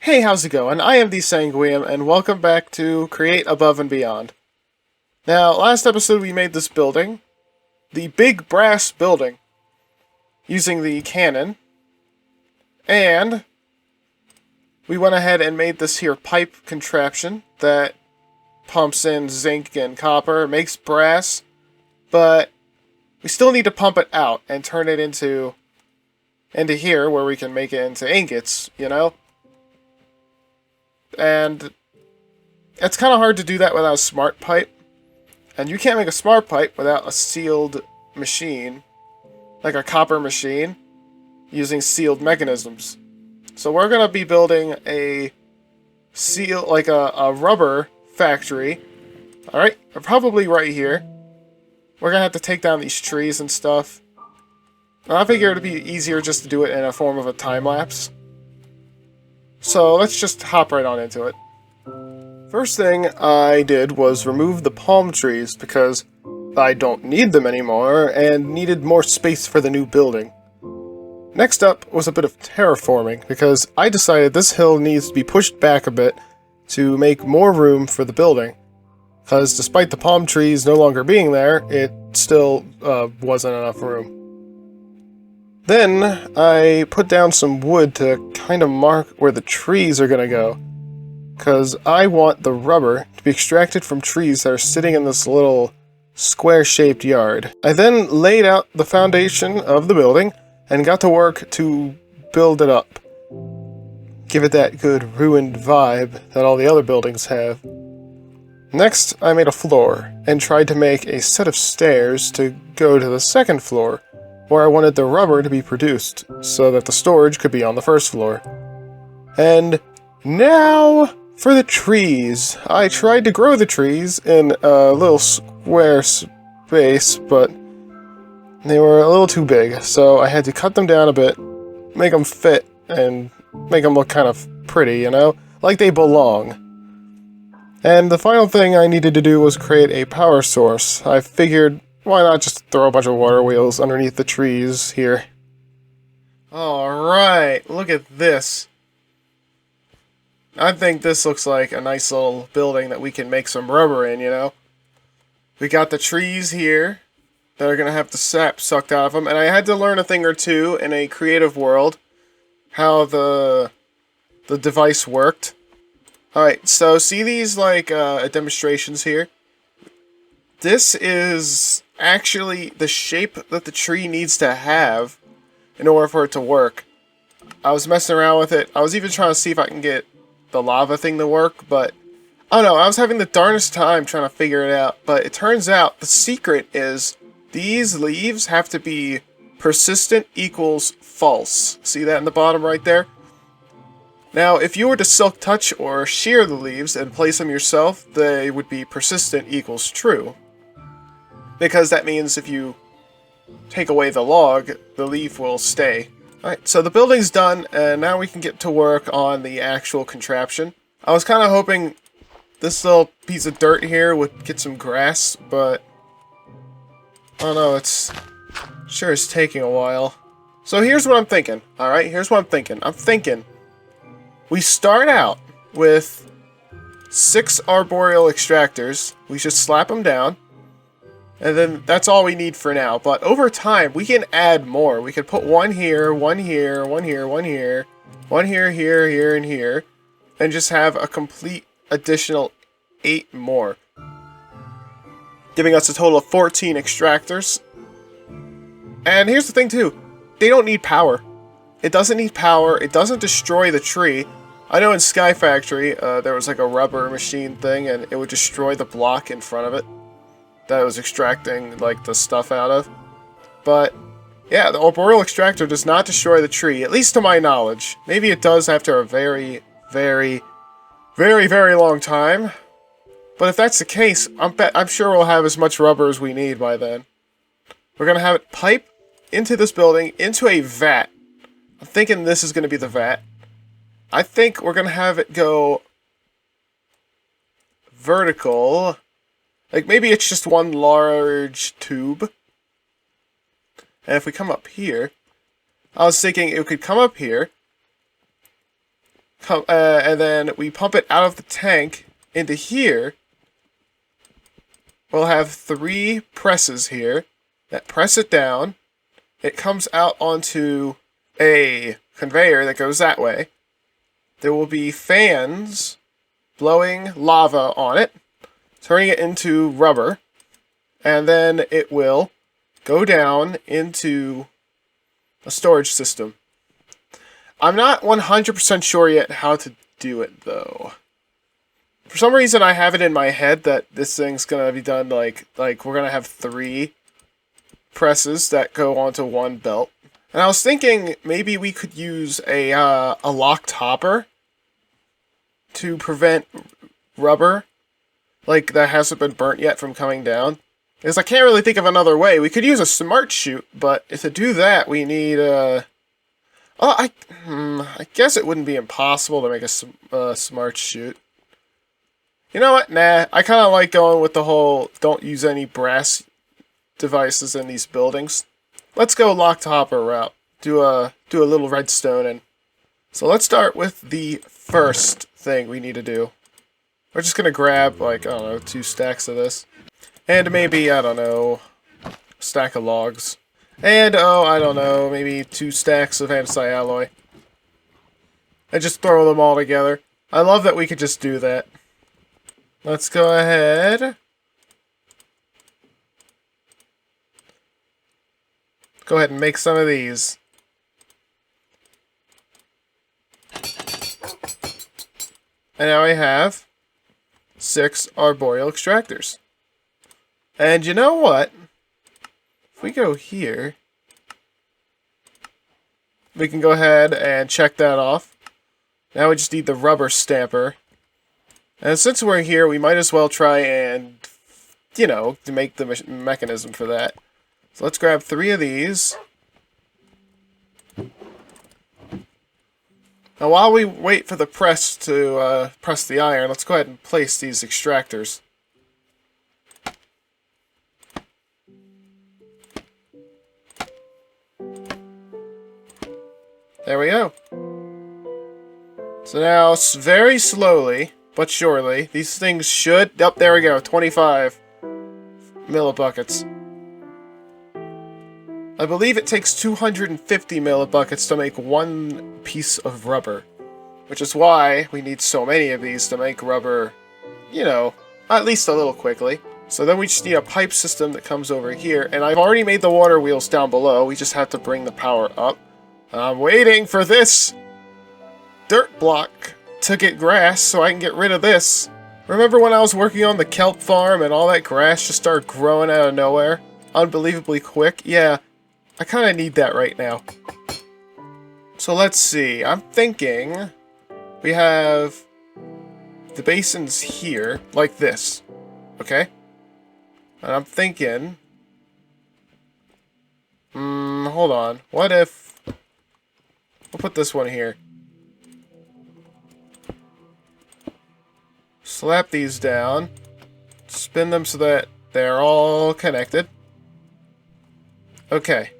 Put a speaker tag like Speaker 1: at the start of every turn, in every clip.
Speaker 1: Hey, how's it going? I am the Sanguiem, and welcome back to Create Above and Beyond. Now, last episode we made this building, the big brass building, using the cannon, and we went ahead and made this here pipe contraption that pumps in zinc and copper, makes brass, but we still need to pump it out and turn it into here where we can make it into ingots, you know? And it's kind of hard to do that without a smart pipe. And you can't make a smart pipe without a sealed machine, like a copper machine, using sealed mechanisms. So we're going to be building a rubber factory. Alright, probably right here. We're going to have to take down these trees and stuff. And I figure it'd be easier just to do it in a form of a time-lapse. So let's just hop right on into it. First thing I did was remove the palm trees because I don't need them anymore and needed more space for the new building. Next up was a bit of terraforming because I decided this hill needs to be pushed back a bit to make more room for the building. Because despite the palm trees no longer being there, it still wasn't enough room. Then, I put down some wood to kind of mark where the trees are gonna go. Because I want the rubber to be extracted from trees that are sitting in this little square-shaped yard. I then laid out the foundation of the building and got to work to build it up. Give it that good ruined vibe that all the other buildings have. Next, I made a floor and tried to make a set of stairs to go to the second floor, where I wanted the rubber to be produced, so that the storage could be on the first floor. And now for the trees. I tried to grow the trees in a little square space, but they were a little too big, so I had to cut them down a bit, make them fit, and make them look kind of pretty, you know? Like they belong. And the final thing I needed to do was create a power source. I figured, why not just throw a bunch of water wheels underneath the trees here? Alright, look at this. I think this looks like a nice little building that we can make some rubber in, you know? We got the trees here that are going to have the sap sucked out of them, and I had to learn a thing or two in a creative world how the device worked. Alright, so see these like demonstrations here? This is actually the shape that the tree needs to have in order for it to work. I was messing around with it. I was even trying to see if I can get the lava thing to work, but I don't know. I was having the darnest time trying to figure it out, but it turns out the secret is these leaves have to be persistent equals false. See that in the bottom right there? Now, if you were to silk touch or shear the leaves and place them yourself, they would be persistent equals true. Because that means if you take away the log, the leaf will stay. Alright, so the building's done, and now we can get to work on the actual contraption. I was kind of hoping this little piece of dirt here would get some grass, but I don't know, it's sure is taking a while. So here's what I'm thinking, alright? Here's what I'm thinking. I'm thinking we start out with 6 arboreal extractors. We just slap them down. And then that's all we need for now. But over time, we can add more. We could put one here, one here, one here, one here, one here, here, here, and here. And just have a complete additional 8 more. Giving us a total of 14 extractors. And here's the thing too. They don't need power. It doesn't need power. It doesn't destroy the tree. I know in Sky Factory, there was like a rubber machine thing, and it would destroy the block in front of it that it was extracting, like, the stuff out of. But, yeah, the arboreal extractor does not destroy the tree, at least to my knowledge. Maybe it does after a very, very, very, very long time. But if that's the case, I'm sure we'll have as much rubber as we need by then. We're going to have it pipe into this building, into a vat. I'm thinking this is going to be the vat. I think we're going to have it go vertical. Like, maybe it's just one large tube. And if we come up here, I was thinking it could come up here, and then we pump it out of the tank into here. We'll have 3 presses here that press it down. It comes out onto a conveyor that goes that way. There will be fans blowing lava on it, turning it into rubber, and then it will go down into a storage system. I'm not 100% sure yet how to do it, though. For some reason, I have it in my head that this thing's gonna be done like we're gonna have 3 presses that go onto one belt. And I was thinking maybe we could use a locked hopper to prevent rubber, like, that hasn't been burnt yet from coming down. Because I can't really think of another way. We could use a smart chute, but to do that, we need I guess it wouldn't be impossible to make a smart chute. You know what? Nah, I kind of like going with the whole don't use any brass devices in these buildings. Let's go locked hopper route. Do a little redstone in. So let's start with the first thing we need to do. We're just gonna grab, like, I don't know, 2 stacks of this. And maybe, I don't know, a stack of logs. And, I don't know, maybe 2 stacks of anti-alloy. And just throw them all together. I love that we could just do that. Let's go ahead. Go ahead and make some of these. And now I have 6 arboreal extractors. And you know what? If we go here, we can go ahead and check that off. Now we just need the rubber stamper. And since we're here, we might as well try and, you know, to make the mechanism for that. So let's grab 3 of these. Now while we wait for the press to press the iron, let's go ahead and place these extractors. There we go. So now, very slowly, but surely, these things should... Oh, there we go, 25 millibuckets. I believe it takes 250 millibuckets to make 1 piece of rubber. Which is why we need so many of these to make rubber, you know, at least a little quickly. So then we just need a pipe system that comes over here. And I've already made the water wheels down below. We just have to bring the power up. I'm waiting for this dirt block to get grass so I can get rid of this. Remember when I was working on the kelp farm and all that grass just started growing out of nowhere? Unbelievably quick? Yeah, I kind of need that right now. So let's see. I'm thinking we have the basins here, like this. Okay? And I'm thinking... hold on. What if... We'll put this one here. Slap these down. Spin them so that they're all connected. Okay.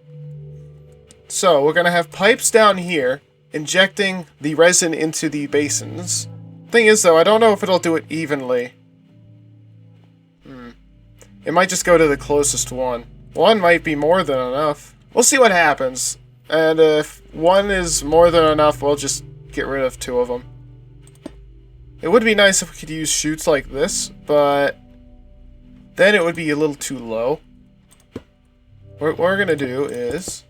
Speaker 1: So, we're going to have pipes down here, injecting the resin into the basins. Thing is, though, I don't know if it'll do it evenly. It might just go to the closest one. One might be more than enough. We'll see what happens. And if one is more than enough, we'll just get rid of 2 of them. It would be nice if we could use chutes like this, but then it would be a little too low. What we're going to do is...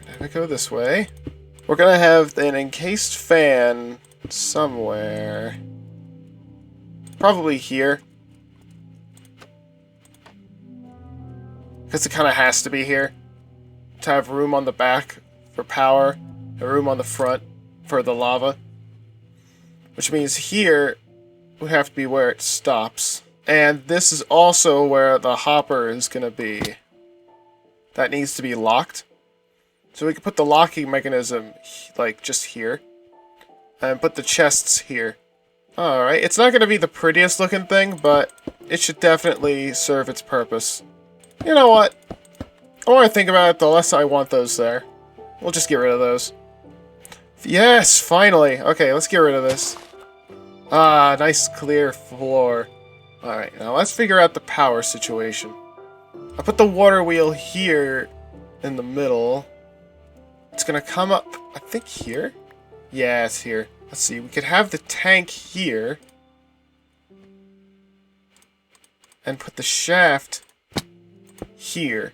Speaker 1: have it go this way. We're going to have an encased fan somewhere. Probably here. Because it kind of has to be here. To have room on the back for power, and room on the front for the lava. Which means here would have to be where it stops. And this is also where the hopper is going to be. That needs to be locked. So we can put the locking mechanism, like, just here. And put the chests here. Alright, it's not going to be the prettiest looking thing, but it should definitely serve its purpose. You know what? The more I think about it, the less I want those there. We'll just get rid of those. Yes, finally. Okay, let's get rid of this. Ah, nice clear floor. Alright, now let's figure out the power situation. I put the water wheel here in the middle. It's gonna come up, I think here? Yeah, it's here. Let's see, we could have the tank here. And put the shaft here.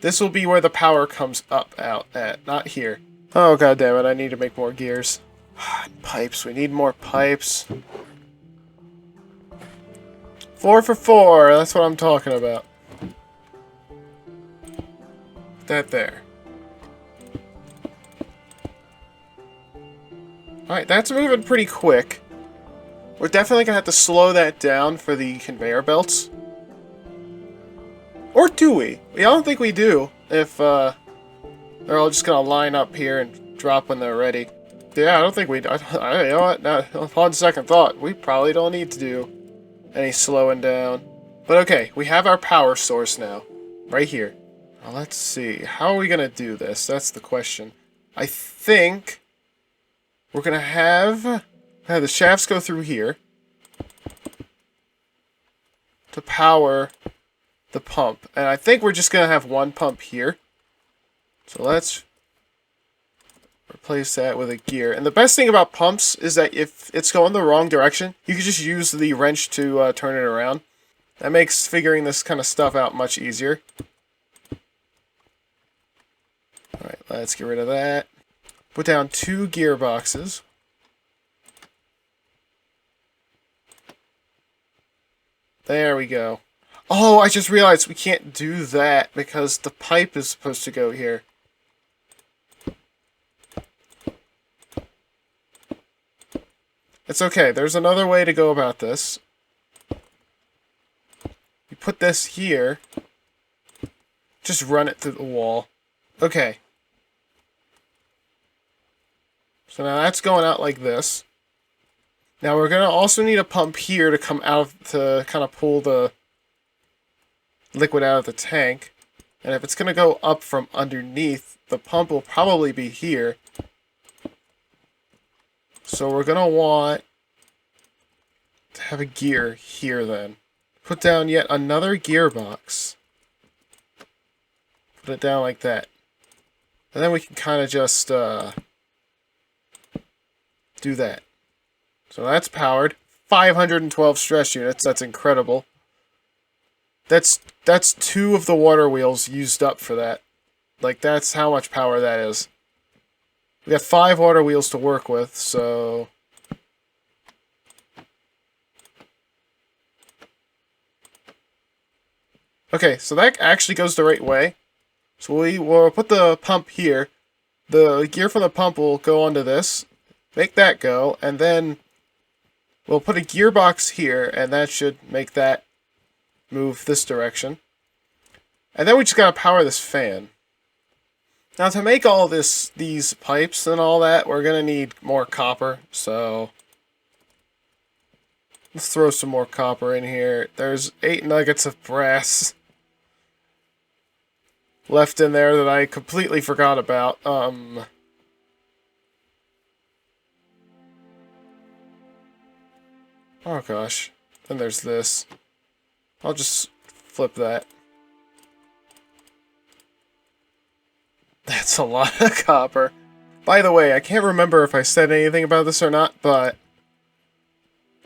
Speaker 1: This will be where the power comes up out at, not here. Oh god damn it, I need to make more gears. Pipes, we need more pipes. 4 for 4, that's what I'm talking about. Put that there. Alright, that's moving pretty quick. We're definitely gonna have to slow that down for the conveyor belts. Or do we? I don't think we do. If, they're all just gonna line up here and drop when they're ready. Yeah, I don't think we do. You know what? Now, upon second thought, we probably don't need to do any slowing down. But okay, we have our power source now. Right here. Now let's see. How are we gonna do this? That's the question. I think we're gonna have the shafts go through here to power the pump. And I think we're just going to have one pump here. So let's replace that with a gear. And the best thing about pumps is that if it's going the wrong direction, you can just use the wrench to turn it around. That makes figuring this kind of stuff out much easier. Alright, let's get rid of that. Put down 2 gearboxes. There we go. Oh, I just realized we can't do that because the pipe is supposed to go here. It's okay. There's another way to go about this. You put this here. Just run it through the wall. Okay. So now that's going out like this. Now we're going to also need a pump here to come out to kind of pull the liquid out of the tank. And if it's going to go up from underneath, the pump will probably be here. So we're going to want to have a gear here then. Put down yet another gearbox. Put it down like that. And then we can kind of just do that. So that's powered. 512 stress units. That's incredible. That's 2 of the water wheels used up for that. Like, that's how much power that is. We got 5 water wheels to work with, so... Okay, so that actually goes the right way. So we will put the pump here. The gear from the pump will go onto this. Make that go, and then we'll put a gearbox here, and that should make that move this direction. And then we just gotta power this fan. Now to make all these pipes and all that, we're gonna need more copper, so let's throw some more copper in here. There's 8 nuggets of brass left in there that I completely forgot about. Oh gosh. Then there's this. I'll just flip that. That's a lot of copper. By the way, I can't remember if I said anything about this or not, but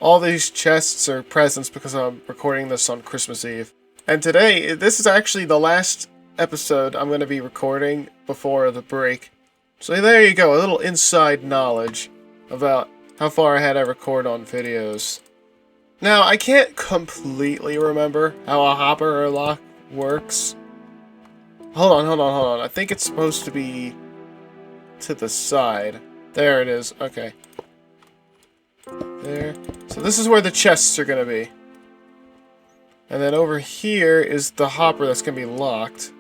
Speaker 1: all these chests are presents because I'm recording this on Christmas Eve. And today, this is actually the last episode I'm going to be recording before the break. So there you go, a little inside knowledge about how far ahead I record on videos. Now, I can't completely remember how a hopper or lock works. Hold on. I think it's supposed to be to the side. There it is. Okay. There. So this is where the chests are going to be. And then over here is the hopper that's going to be locked.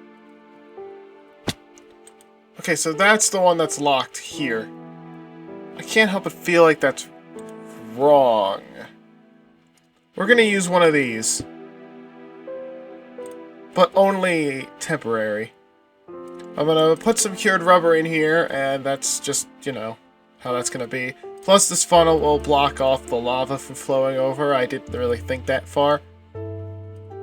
Speaker 1: Okay, so that's the one that's locked here. I can't help but feel like that's wrong. We're going to use one of these. But only temporary. I'm gonna put some cured rubber in here, and that's just, you know, how that's gonna be. Plus, this funnel will block off the lava from flowing over. I didn't really think that far.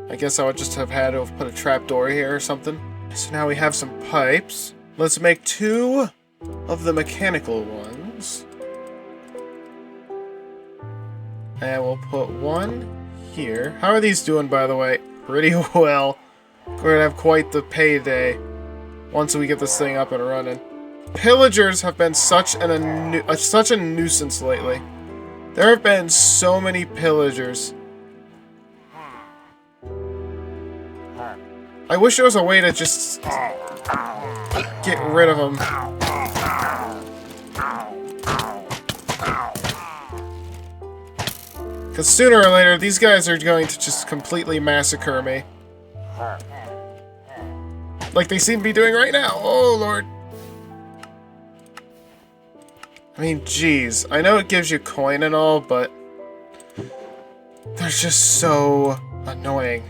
Speaker 1: I guess I would just have had to have put a trapdoor here or something. So now we have some pipes. Let's make 2 of the mechanical ones. And we'll put 1 here. How are these doing, by the way? Pretty well. We're gonna have quite the payday once we get this thing up and running. Pillagers have been such a nuisance lately. There have been so many pillagers. I wish there was a way to just get rid of them. Because sooner or later, these guys are going to just completely massacre me. Like they seem to be doing right now. Oh, Lord. I mean, geez. I know it gives you coin and all, but they're just so annoying.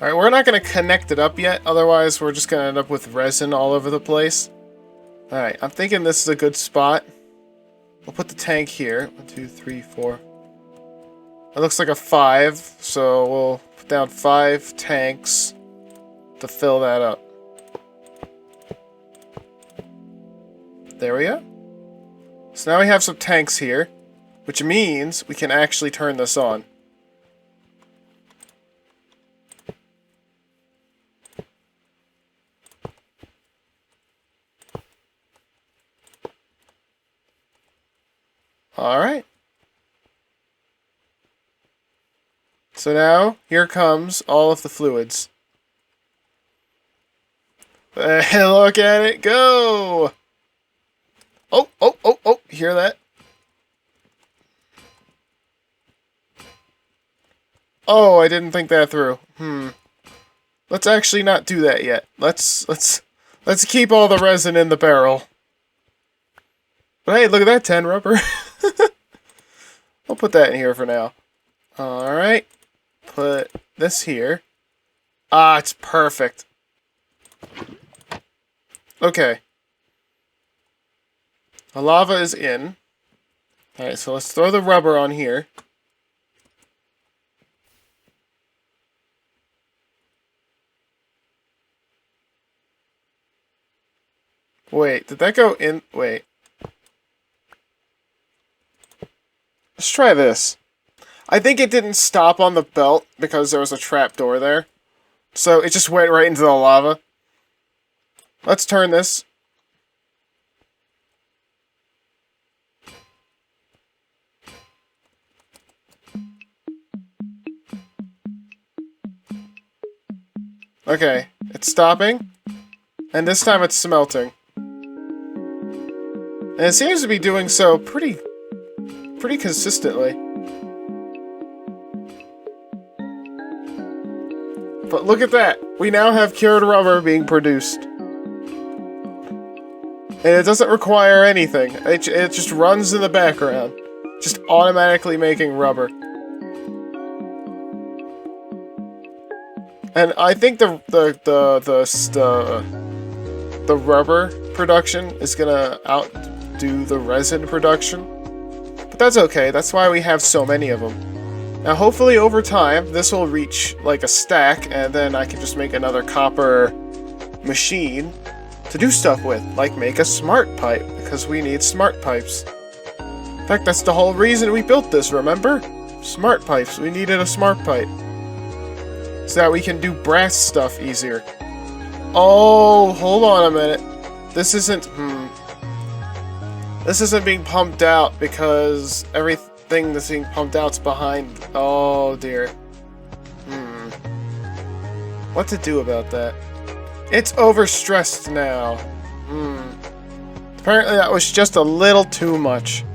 Speaker 1: Alright, we're not going to connect it up yet. Otherwise, we're just going to end up with resin all over the place. Alright, I'm thinking this is a good spot. We'll put the tank here. 1, 2, 3, 4. It looks like a 5, so we'll put down 5 tanks to fill that up. There we go. So now we have some tanks here, which means we can actually turn this on. Alright. So now, here comes all of the fluids. Look at it go! Oh, oh, oh, oh, hear that? Oh, I didn't think that through. Let's actually not do that yet. Let's keep all the resin in the barrel. But hey, look at that, 10 rubber. I'll put that in here for now. Alright. Put this here. Ah, it's perfect. Okay. The lava is in. Alright, so let's throw the rubber on here. Wait, did that go in? Wait. Let's try this. I think it didn't stop on the belt because there was a trapdoor there. So it just went right into the lava. Let's turn this. Okay, it's stopping. And this time it's smelting. And it seems to be doing so pretty consistently. But look at that! We now have cured rubber being produced. And it doesn't require anything. It just runs in the background. Just automatically making rubber. And I think the rubber production is gonna outdo the resin production. But that's okay, that's why we have so many of them. Now hopefully over time, this will reach like a stack, and then I can just make another copper machine to do stuff with, like make a smart pipe, because we need smart pipes. In fact, that's the whole reason we built this, remember? Smart pipes, we needed a smart pipe. So that we can do brass stuff easier. Oh, hold on a minute. This isn't, This isn't being pumped out because everything that's being pumped out's behind. Oh dear. What to do about that? It's overstressed now. Apparently that was just a little too much.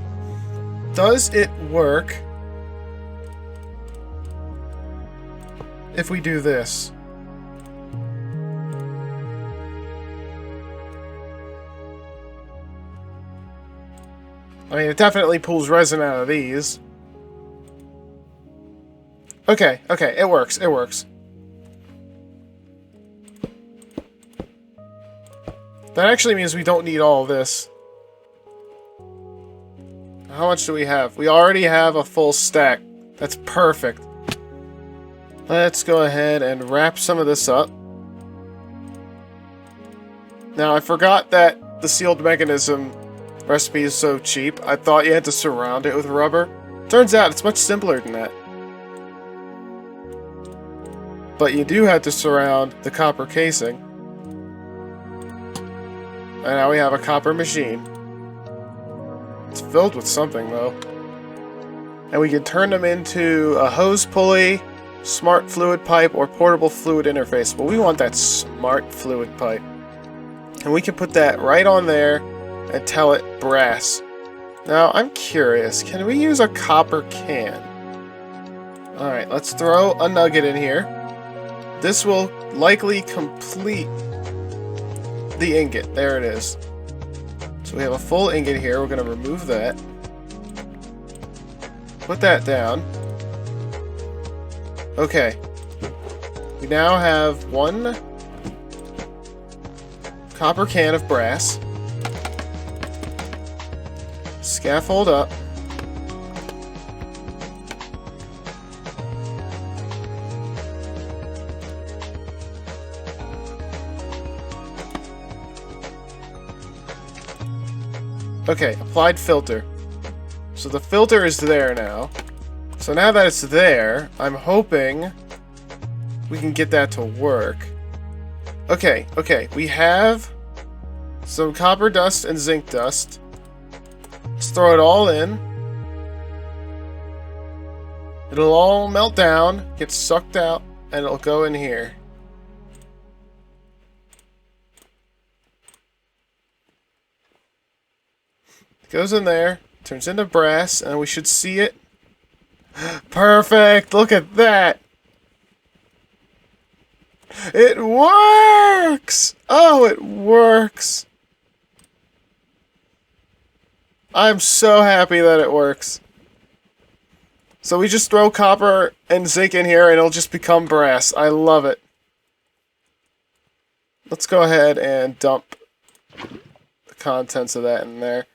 Speaker 1: Does it work if we do this? I mean, it definitely pulls resin out of these. Okay, okay, it works, it works. That actually means we don't need all this. How much do we have? We already have a full stack. That's perfect. Let's go ahead and wrap some of this up. Now, I forgot that the sealed mechanism recipe is so cheap. I thought you had to surround it with rubber. Turns out it's much simpler than that. But you do have to surround the copper casing. And now we have a copper machine. It's filled with something, though. And we can turn them into a hose pulley, smart fluid pipe, or portable fluid interface. But we want that smart fluid pipe. And we can put that right on there and tell it brass. Now, I'm curious, can we use a copper can? Alright, let's throw a nugget in here. This will likely complete the ingot. There it is. So we have a full ingot here. We're going to remove that. Put that down. Okay. We now have one copper can of brass. Scaffold up. Okay, applied filter. So the filter is there now. So now that it's there, I'm hoping we can get that to work. Okay, we have some copper dust and zinc dust. Let's throw it all in. It'll all melt down, get sucked out, and it'll go in here. Goes in there, turns into brass, and we should see it. Perfect! Look at that! It works! Oh, it works! I'm so happy that it works. So we just throw copper and zinc in here and it'll just become brass. I love it. Let's go ahead and dump the contents of that in there.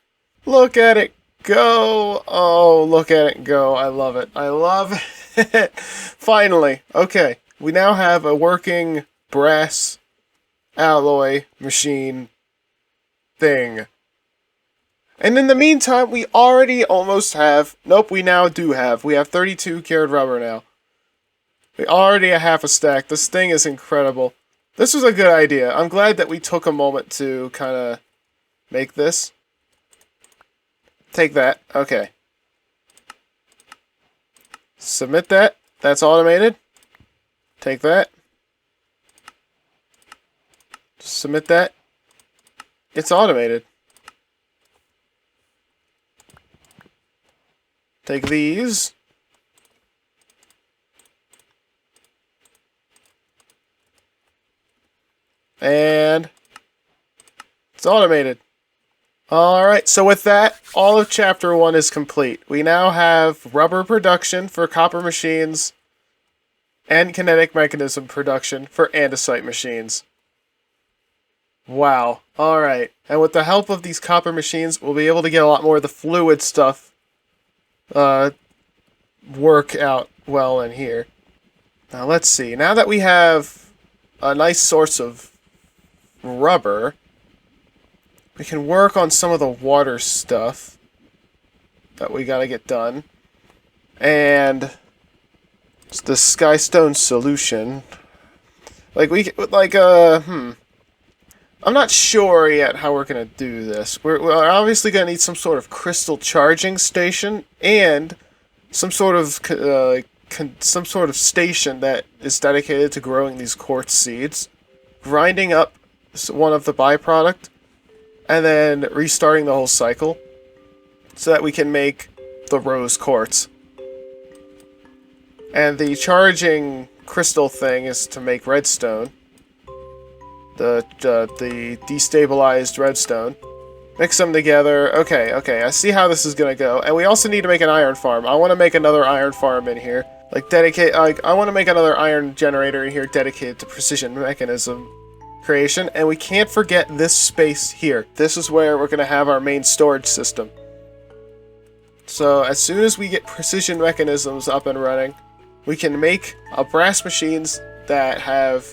Speaker 1: Look at it go! Oh, look at it go. I love it. I love it. Finally. Okay. We now have a working brass alloy machine thing. And in the meantime, we already almost have... Nope, we now do have. We have 32 cured rubber now. We already have half a stack. This thing is incredible. This was a good idea. I'm glad that we took a moment to kind of make this. Take that. Okay. Submit that. That's automated. Take that. Submit that. It's automated. Take these. And it's automated. Alright, so with that, all of Chapter 1 is complete. We now have rubber production for copper machines and kinetic mechanism production for andesite machines. Wow. Alright, and with the help of these copper machines, we'll be able to get a lot more of the fluid stuff work out well in here. Now let's see. Now that we have a nice source of rubber, we can work on some of the water stuff that we gotta get done. And it's the skystone solution. I'm not sure yet how we're gonna do this. We're obviously gonna need some sort of crystal charging station and some sort of station that is dedicated to growing these quartz seeds, grinding up one of the byproduct, and then restarting the whole cycle so that we can make the rose quartz. And the charging crystal thing is to make redstone. The destabilized redstone. Mix them together. Okay, I see how this is gonna go. And we also need to make an iron farm. I want to make another iron farm in here. I want to make another iron generator in here dedicated to precision mechanism creation, and we can't forget this space here. This is where we're going to have our main storage system. So as soon as we get precision mechanisms up and running, we can make brass machines that have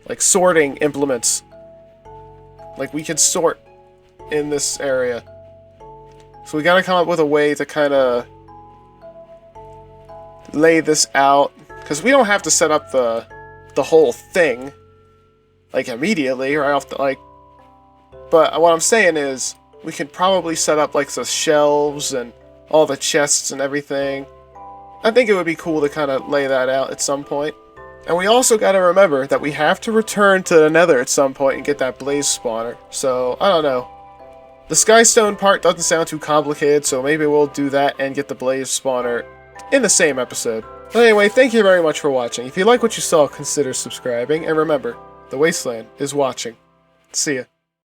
Speaker 1: like sorting implements. Like we can sort in this area. So we got to come up with a way to kind of lay this out, because we don't have to set up the whole thing like immediately right off the like. But what I'm saying is we can probably set up like the shelves and all the chests and everything. I think it would be cool to kind of lay that out at some point. And we also got to remember that we have to return to the Nether at some point and get that blaze spawner. So, I don't know. The Skystone part doesn't sound too complicated, so maybe we'll do that and get the blaze spawner in the same episode. But anyway, thank you very much for watching. If you like what you saw, consider subscribing. And remember, the Wasteland is watching. See ya.